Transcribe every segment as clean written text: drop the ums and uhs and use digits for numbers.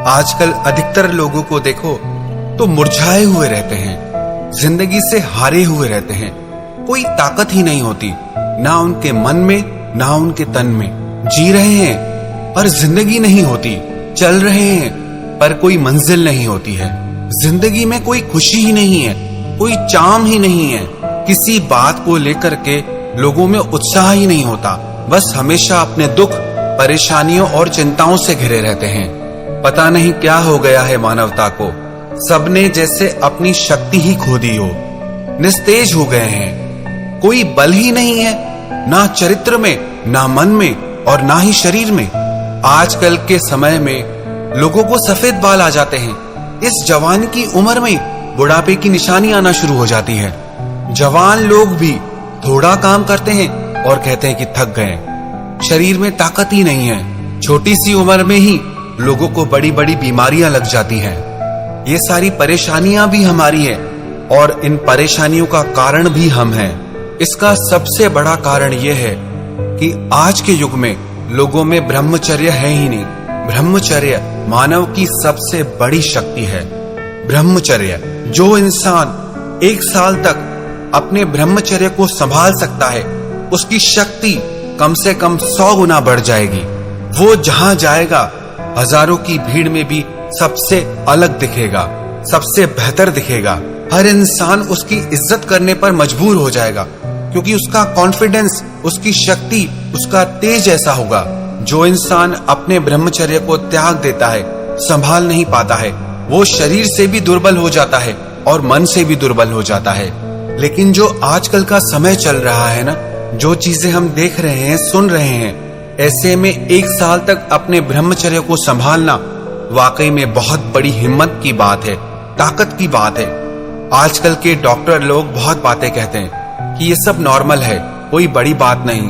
आजकल अधिकतर लोगों को देखो तो मुरझाए हुए रहते हैं, जिंदगी से हारे हुए रहते हैं। कोई ताकत ही नहीं होती, ना उनके मन में ना उनके तन में। जी रहे हैं पर जिंदगी नहीं होती, चल रहे हैं पर कोई मंजिल नहीं होती है। जिंदगी में कोई खुशी ही नहीं है, कोई चाम ही नहीं है। किसी बात को लेकर के लोगों में उत्साह ही नहीं होता, बस हमेशा अपने दुख, परेशानियों और चिंताओं से घिरे रहते हैं। पता नहीं क्या हो गया है मानवता को, सबने जैसे अपनी शक्ति ही खो दी हो, निस्तेज हो गए हैं। कोई बल ही नहीं है, ना चरित्र में, ना मन में और ना ही शरीर में। आजकल के समय में लोगों को सफेद बाल आ जाते हैं। इस जवान की उम्र में बुढ़ापे की निशानी आना शुरू हो जाती है। जवान लोग भी थोड़ा काम करते हैं और कहते हैं कि थक गए, शरीर में ताकत ही नहीं है। छोटी सी उम्र में ही लोगों को बड़ी बड़ी बीमारियां लग जाती हैं। ये सारी परेशानियां भी हमारी है और इन परेशानियों का कारण भी हम हैं। इसका सबसे बड़ा कारण यह है कि आज के युग में लोगों में ब्रह्मचर्य है ही नहीं। ब्रह्मचर्य मानव की सबसे बड़ी शक्ति है। ब्रह्मचर्य, जो इंसान 1 साल तक अपने ब्रह्मचर्य को संभाल सकता है, उसकी शक्ति कम से कम 100 गुना बढ़ जाएगी। वो जहां जाएगा हजारों की भीड़ में भी सबसे अलग दिखेगा, सबसे बेहतर दिखेगा। हर इंसान उसकी इज्जत करने पर मजबूर हो जाएगा, क्योंकि उसका कॉन्फिडेंस, उसकी शक्ति, उसका तेज ऐसा होगा। जो इंसान अपने ब्रह्मचर्य को त्याग देता है, संभाल नहीं पाता है, वो शरीर से भी दुर्बल हो जाता है और मन से भी दुर्बल हो जाता है। लेकिन जो आजकल का समय चल रहा है ना, जो चीजें हम देख रहे हैं, सुन रहे हैं, ऐसे में 1 साल तक अपने ब्रह्मचर्य को संभालना वाकई में बहुत बड़ी हिम्मत की बात है, ताकत की बात है। आजकल के डॉक्टर लोग बहुत बातें कहते हैं कि ये सब नॉर्मल है, कोई बड़ी बात नहीं।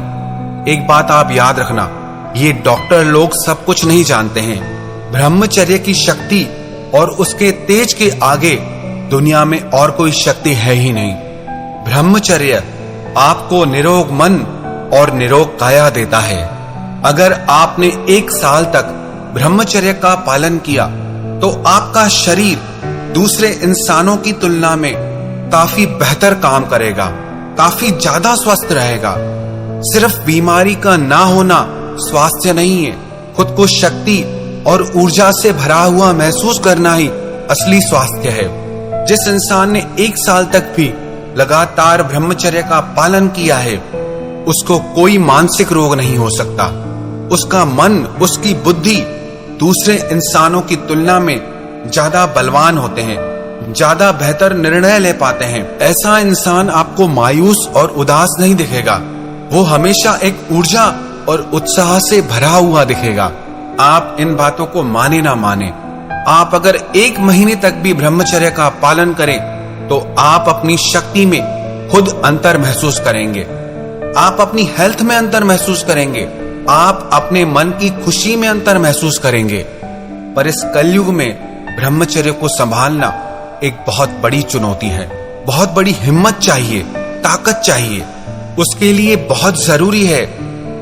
एक बात आप याद रखना, ये डॉक्टर लोग सब कुछ नहीं जानते हैं। ब्रह्मचर्य की शक्ति और उसके तेज के आगे दुनिया में और कोई शक्ति है ही नहीं। ब्रह्मचर्य आपको निरोग मन और निरोग काया देता है। अगर आपने 1 साल तक ब्रह्मचर्य का पालन किया तो आपका शरीर दूसरे इंसानों की तुलना में काफी बेहतर काम करेगा, काफी ज्यादा स्वस्थ रहेगा। सिर्फ बीमारी का ना होना स्वास्थ्य नहीं है, खुद को शक्ति और ऊर्जा से भरा हुआ महसूस करना ही असली स्वास्थ्य है। जिस इंसान ने 1 साल तक भी लगातार ब्रह्मचर्य का पालन किया है, उसको कोई मानसिक रोग नहीं हो सकता। उसका मन, उसकी बुद्धि दूसरे इंसानों की तुलना में ज्यादा बलवान होते हैं, ज्यादा बेहतर निर्णय ले पाते हैं। ऐसा इंसान आपको मायूस और उदास नहीं दिखेगा, वो हमेशा एक ऊर्जा और उत्साह से भरा हुआ दिखेगा। आप इन बातों को माने ना माने, आप अगर 1 महीने तक भी ब्रह्मचर्य का पालन करें तो आप अपनी शक्ति में खुद अंतर महसूस करेंगे, आप अपनी हेल्थ में अंतर महसूस करेंगे, आप अपने मन की खुशी में अंतर महसूस करेंगे। पर इस कलयुग में ब्रह्मचर्य को संभालना एक बहुत बड़ी चुनौती है। बहुत बड़ी हिम्मत चाहिए, ताकत चाहिए। उसके लिए बहुत जरूरी है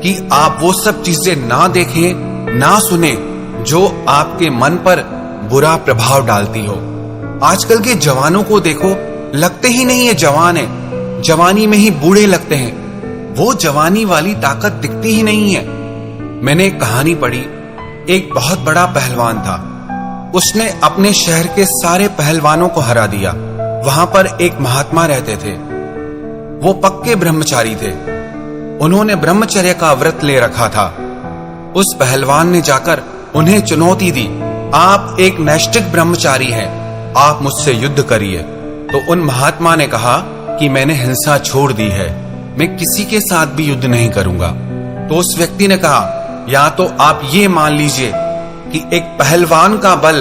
कि आप वो सब चीजें ना देखें, ना सुने जो आपके मन पर बुरा प्रभाव डालती हो। आजकल के जवानों को देखो, लगते ही नहीं है जवान है, जवानी में ही बूढ़े लगते हैं। वो जवानी वाली ताकत दिखती ही नहीं है। मैंने एक कहानी पढ़ी, एक बहुत बड़ा पहलवान था। उसने अपने शहर के सारे पहलवानों को हरा दिया। वहां पर एक महात्मा रहते थे, वो पक्के ब्रह्मचारी थे। उन्होंने ब्रह्मचर्य का व्रत ले रखा था। उस पहलवान ने जाकर उन्हें चुनौती दी, आप एक नैष्ठिक ब्रह्मचारी हैं, आप मुझसे युद्ध करिए। तो उन महात्मा ने कहा कि मैंने हिंसा छोड़ दी है, मैं किसी के साथ भी युद्ध नहीं करूंगा। तो उस व्यक्ति ने कहा, या तो आप ये मान लीजिए कि एक पहलवान का बल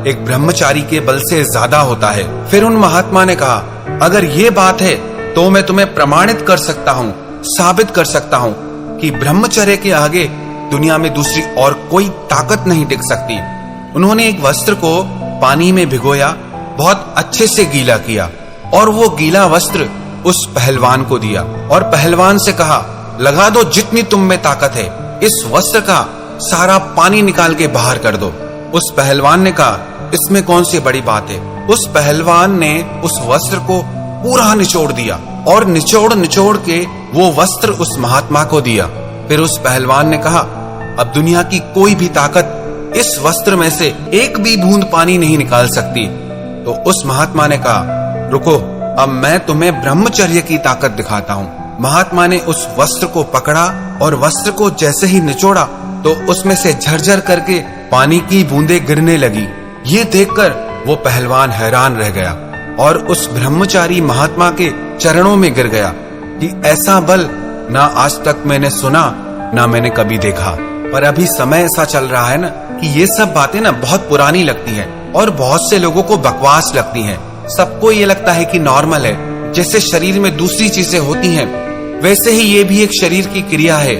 एक ब्रह्मचारी के बल से ज्यादा होता है। फिर उन महात्मा ने कहा, अगर ये बात है तो मैं तुम्हें प्रमाणित कर सकता हूँ, साबित कर सकता हूँ कि ब्रह्मचर्य के आगे दुनिया में दूसरी और कोई ताकत नहीं टिक सकती। उन्होंने एक वस्त्र को पानी में भिगोया, बहुत अच्छे से गीला किया और वो गीला वस्त्र उस पहलवान को दिया और पहलवान से कहा, लगा दो जितनी तुम में ताकत है, इस वस्त्र का सारा पानी निकाल के बाहर कर दो। उस पहलवान ने कहा, इसमें कौन सी बड़ी बात है। उस पहलवान ने उस वस्त्र को पूरा निचोड़ दिया और निचोड़ निचोड़ के वो वस्त्र उस महात्मा को दिया। फिर उस पहलवान ने कहा, अब दुनिया की कोई भी ताकत इस वस्त्र में से एक भी बूंद पानी नहीं निकाल सकती। तो उस महात्मा ने कहा, रुको, अब मैं तुम्हें ब्रह्मचर्य की ताकत दिखाता हूँ। महात्मा ने उस वस्त्र को पकड़ा और वस्त्र को जैसे ही निचोड़ा तो उसमें से झरझर करके पानी की बूंदें गिरने लगी। ये देखकर वो पहलवान हैरान रह गया और उस ब्रह्मचारी महात्मा के चरणों में गिर गया कि ऐसा बल ना आज तक मैंने सुना, ना मैंने कभी देखा। पर अभी समय ऐसा चल रहा है ना कि ये सब बातें ना बहुत पुरानी लगती हैं और बहुत से लोगों को बकवास लगती हैं। सबको ये लगता है कि नॉर्मल है। जैसे शरीर में दूसरी चीजें होती हैं, वैसे ही ये भी एक शरीर की क्रिया है।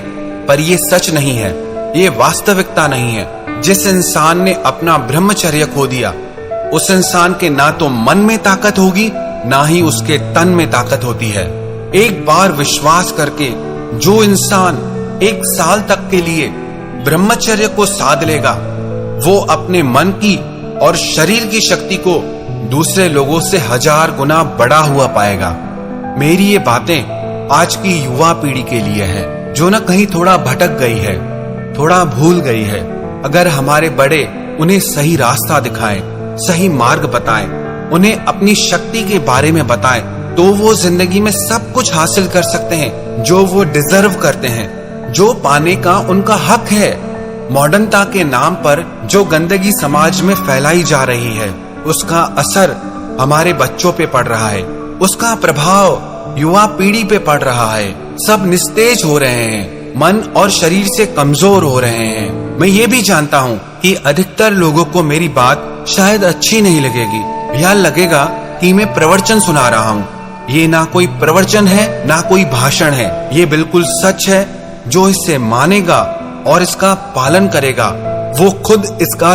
पर ये सच नहीं है, ये वास्तविकता नहीं है। जिस इंसान ने अपना ब्रह्मचर्य खो दिया, उस इंसान के ना तो मन में ताकत होगी, ना ही उसके तन में ताकत होती है। एक बार विश्वास करके जो इंसान 1 साल तक के लिए ब्रह्मचर्य को साध लेगा, वो अपने मन की और शरीर की शक्ति को दूसरे लोगों से 1000 गुना बड़ा हुआ पाएगा। मेरी ये बातें आज की युवा पीढ़ी के लिए है, जो न कहीं थोड़ा भटक गई है, थोड़ा भूल गई है। अगर हमारे बड़े उन्हें सही रास्ता दिखाएं, सही मार्ग बताएं, उन्हें अपनी शक्ति के बारे में बताएं, तो वो जिंदगी में सब कुछ हासिल कर सकते हैं जो वो डिजर्व करते हैं, जो पाने का उनका हक है। मॉडर्नता के नाम पर जो गंदगी समाज में फैलाई जा रही है, उसका असर हमारे बच्चों पे पड़ रहा है, उसका प्रभाव युवा पीढ़ी पे पड़ रहा है। सब निस्तेज हो रहे हैं, मन और शरीर से कमजोर हो रहे हैं। मैं ये भी जानता हूँ कि अधिकतर लोगों को मेरी बात शायद अच्छी नहीं लगेगी, या लगेगा कि मैं प्रवचन सुना रहा हूँ। ये ना कोई प्रवचन है, ना कोई भाषण है, ये बिल्कुल सच है। जो इसे मानेगा और इसका पालन करेगा, वो खुद इसका